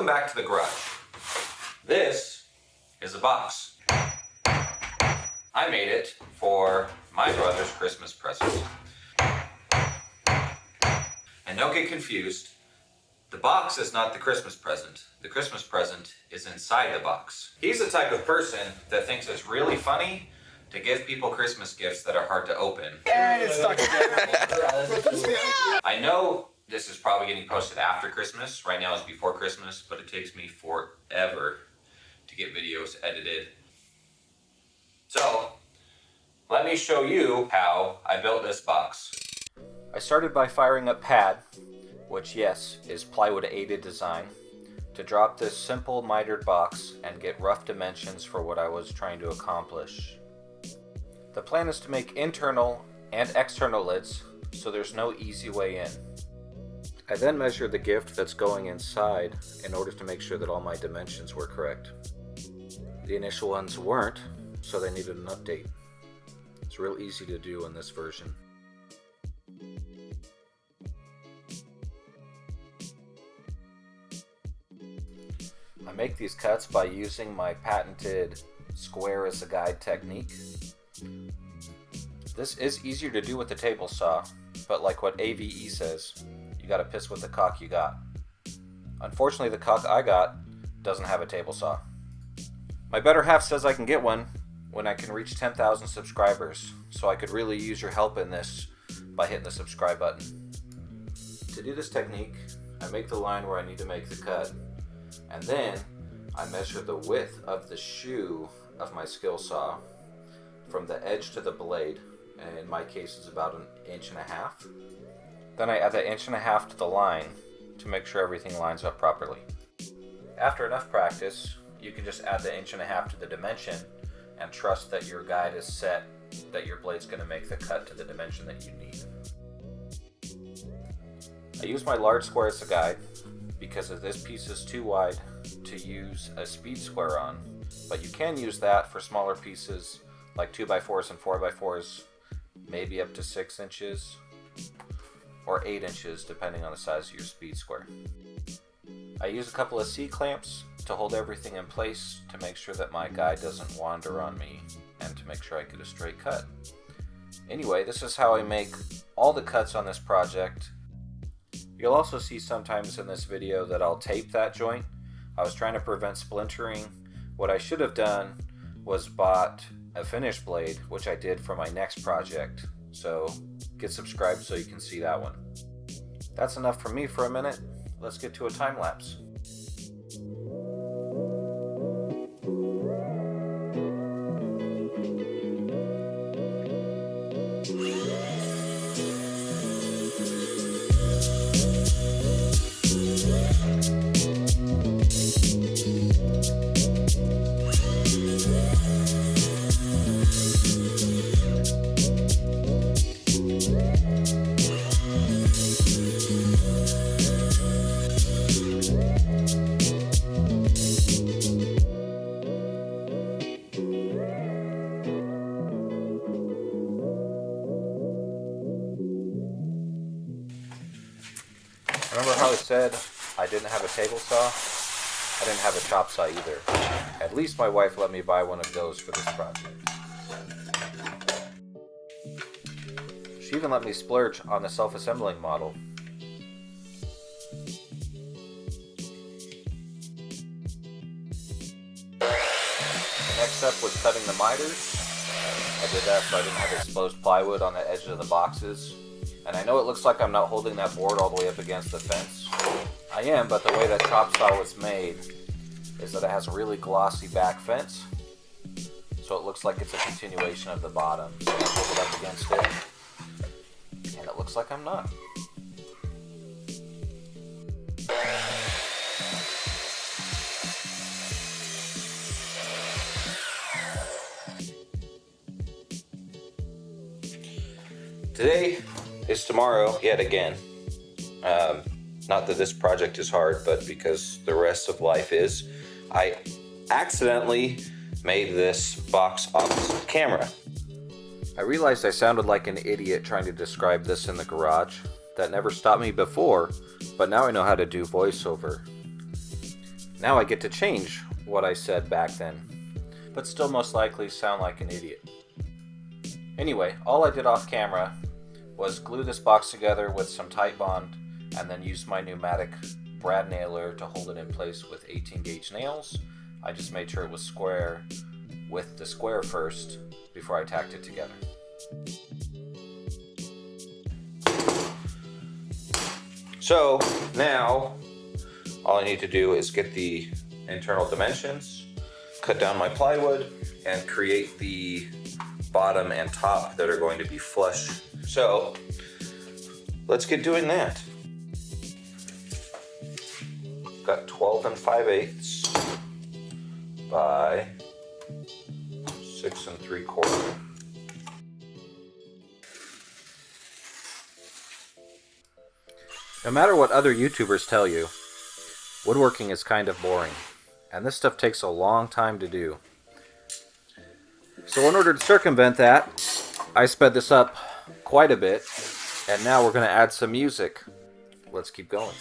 Welcome back to the garage. This is a box. I made it for my brother's Christmas present. And don't get confused, the box is not the Christmas present. The Christmas present is inside the box. He's the type of person that thinks it's really funny to give people Christmas gifts that are hard to open. And it's stuck together. I know this is probably getting posted after Christmas. Right now it's before Christmas, but it takes me forever to get videos edited. So, let me show you how I built this box. I started by firing up pad, which yes, is plywood aided design, to drop this simple mitered box and get rough dimensions for what I was trying to accomplish. The plan is to make internal and external lids, so there's no easy way in. I then measured the gift that's going inside in order to make sure that all my dimensions were correct. The initial ones weren't, so they needed an update. It's real easy to do in this version. I make these cuts by using my patented square as a guide technique. This is easier to do with the table saw, but like what AVE says, you gotta piss with the cock you got. Unfortunately, the cock I got doesn't have a table saw. My better half says I can get one when I can reach 10,000 subscribers, so I could really use your help in this by hitting the subscribe button. To do this technique, I make the line where I need to make the cut, and then I measure the width of the shoe of my skill saw from the edge to the blade, and in my case it's about 1.5 inches. Then I add that 1.5 inches to the line to make sure everything lines up properly. After enough practice, you can just add the 1.5 inches to the dimension and trust that your guide is set, that your blade's going to make the cut to the dimension that you need. I use my large square as a guide because if this piece is too wide to use a speed square on, but you can use that for smaller pieces like 2x4s and 4x4s, maybe up to 6 inches or 8 inches depending on the size of your speed square. I use a couple of C-clamps to hold everything in place to make sure that my guide doesn't wander on me and to make sure I get a straight cut. Anyway, this is how I make all the cuts on this project. You'll also see sometimes in this video that I'll tape that joint. I was trying to prevent splintering. What I should have done was bought a finished blade, which I did for my next project. So get subscribed so you can see that one. That's enough for me for a minute. Let's get to a time lapse. Remember how I said I didn't have a table saw? I didn't have a chop saw either. At least my wife let me buy one of those for this project. She even let me splurge on the self-assembling model. The next step was cutting the miters. I did that so I didn't have exposed plywood on the edges of the boxes. And I know it looks like I'm not holding that board all the way up against the fence. I am, but the way that chop saw was made is that it has a really glossy back fence. So it looks like it's a continuation of the bottom. So I hold it up against it, and it looks like I'm not. Today is tomorrow yet again. Not that this project is hard, but because the rest of life is. I accidentally made this box off camera. I realized I sounded like an idiot trying to describe this in the garage. That never stopped me before, but now I know how to do voiceover. Now I get to change what I said back then, but still most likely sound like an idiot. Anyway, all I did off camera was glue this box together with some Titebond and then use my pneumatic brad nailer to hold it in place with 18 gauge nails. I just made sure it was square with the square first before I tacked it together. So now all I need to do is get the internal dimensions, cut down my plywood, and create the bottom and top that are going to be flush. So let's get doing that. Got 12 5/8 by 6 3/4. No matter what other YouTubers tell you, woodworking is kind of boring, and this stuff takes a long time to do. So in order to circumvent that, I sped this up quite a bit, and now we're going to add some music. Let's keep going.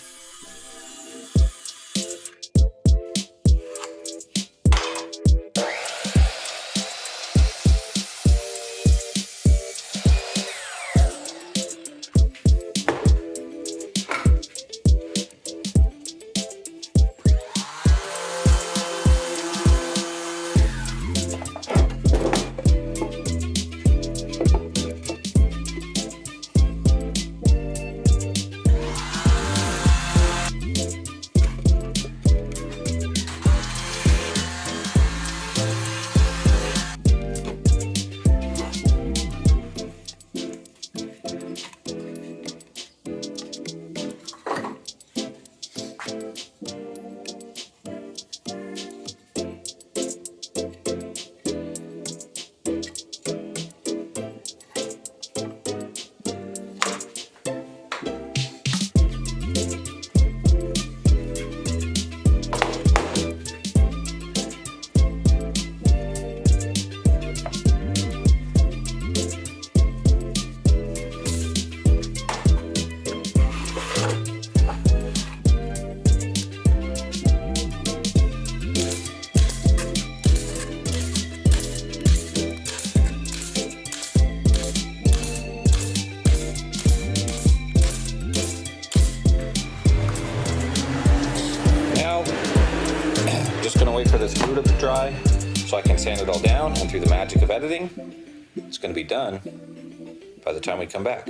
Wait for this glue to dry so I can sand it all down, and through the magic of editing, it's going to be done by the time we come back.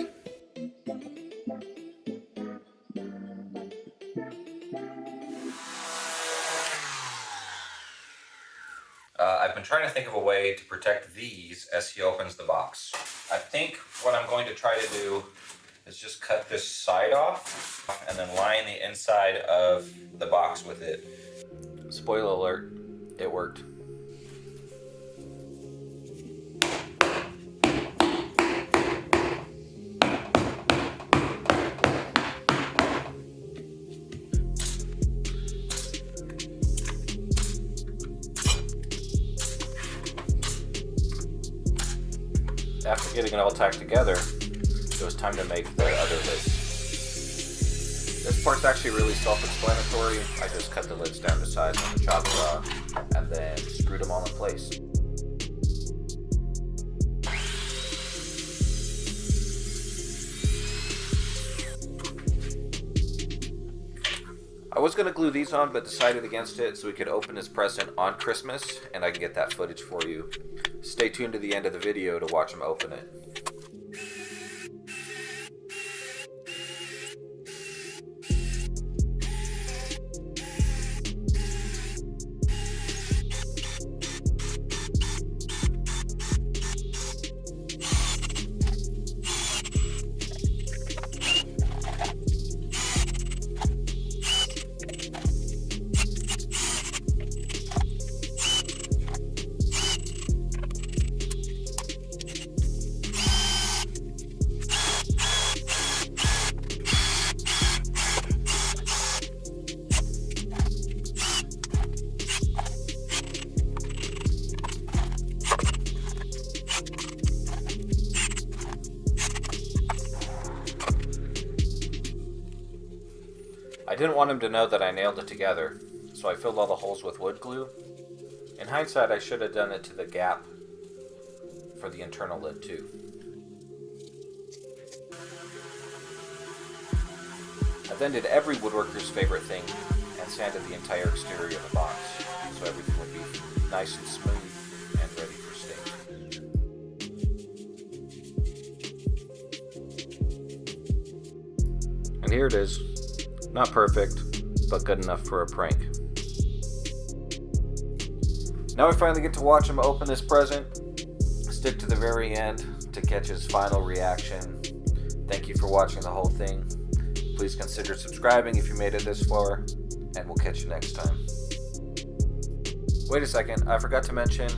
I've been trying to think of a way to protect these as he opens the box. I think what I'm going to try to do is just cut this side off and then line the inside of the box with it. Spoiler alert, it worked. After getting it all tacked together, it was time to make the other lids. This part's actually really self-explanatory. I just cut the lids down to size on the chop saw and then screwed them all in place. I was going to glue these on, but decided against it so we could open his present on Christmas, and I can get that footage for you. Stay tuned to the end of the video to watch him open it. I didn't want him to know that I nailed it together, so I filled all the holes with wood glue. In hindsight, I should have done it to the gap for the internal lid too. I then did every woodworker's favorite thing and sanded the entire exterior of the box, so everything would be nice and smooth and ready for staging. And here it is. Not perfect, but good enough for a prank. Now we finally get to watch him open this present. Stick to the very end to catch his final reaction. Thank you for watching the whole thing. Please consider subscribing if you made it this far, and we'll catch you next time. Wait a second, I forgot to mention,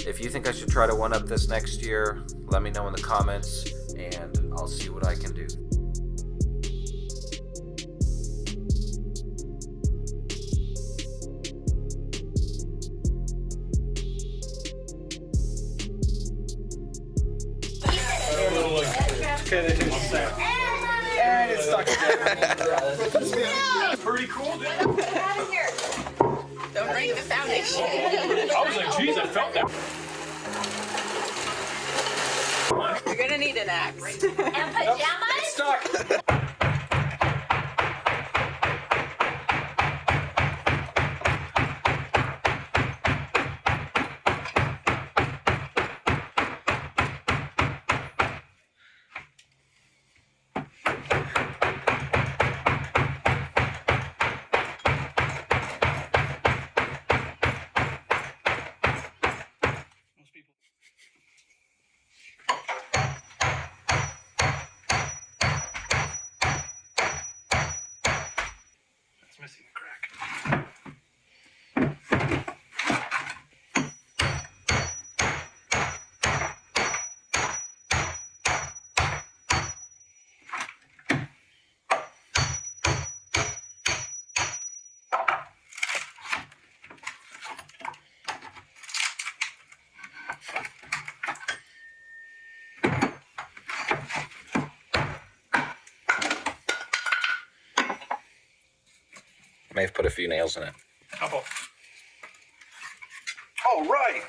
if you think I should try to one-up this next year, let me know in the comments, and I'll see what I can do. Okay, they just and it's stuck again. Pretty cool, dude. Get out of here. Don't break the foundation. I was like, geez, I felt that. You're gonna need an axe. And pajamas? It's stuck. It's missing a crack. May have put a few nails in it. Couple. All right.